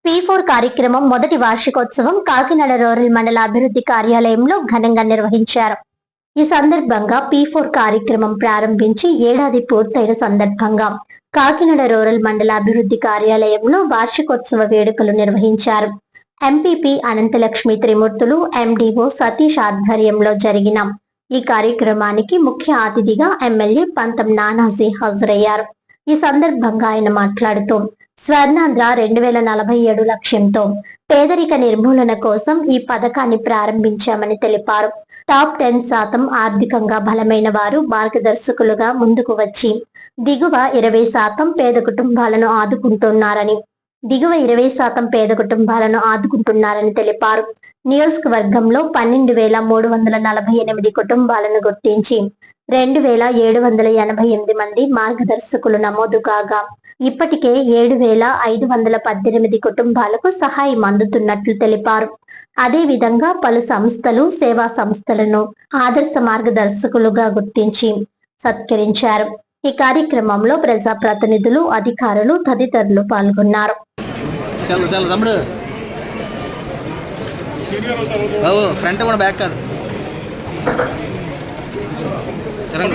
P4 కార్యక్రమం మొదటి వార్షికోత్సవం కాకినాడ రూరల్ మండల అభివృద్ధి కార్యాలయంలో ఘనంగా నిర్వహించారు. ఈ సందర్భంగా P4 కార్యక్రమం ప్రారంభించి ఏడాది పూర్తయిన సందర్భంగా కాకినాడ రూరల్ మండల అభివృద్ధి కార్యాలయంలో వార్షికోత్సవ వేడుకలు నిర్వహించారు. ఎంపీపీ అనంతలక్ష్మి త్రిమూర్తులు, ఎండీఓ సతీష్ ఆధ్వర్యంలో జరిగిన ఈ కార్యక్రమానికి ముఖ్య అతిథిగా ఎమ్మెల్యే పంతం నానాజీ హాజరయ్యారు. ఈ సందర్భంగా ఆయన మాట్లాడుతూ స్వర్ణాంధ్ర 2047 లక్ష్యంతో పేదరిక నిర్మూలన కోసం ఈ పథకాన్ని ప్రారంభించామని తెలిపారు. టాప్ 10% ఆర్థికంగా బలమైన వారు మార్గదర్శకులుగా ముందుకు వచ్చి దిగువ 20% పేద కుటుంబాలను ఆదుకుంటున్నారని తెలిపారు. నియోజకవర్గంలో 12,348 కుటుంబాలను గుర్తించి 2,788 మంది మార్గదర్శకులు నమోదు కాగా ఇప్పటికే 7,518 కుటుంబాలకు సహాయం అందుతున్నట్లు తెలిపారు. అదేవిధంగా పలు సంస్థలు, సేవా సంస్థలను ఆదర్శ మార్గదర్శకులుగా గుర్తించి సత్కరించారు. ఈ కార్యక్రమంలో ప్రజాప్రతినిధులు, అధికారులు తదితరులు పాల్గొన్నారు. ఫ్రంట్ కూడా బ్యాక్ కాదు సరే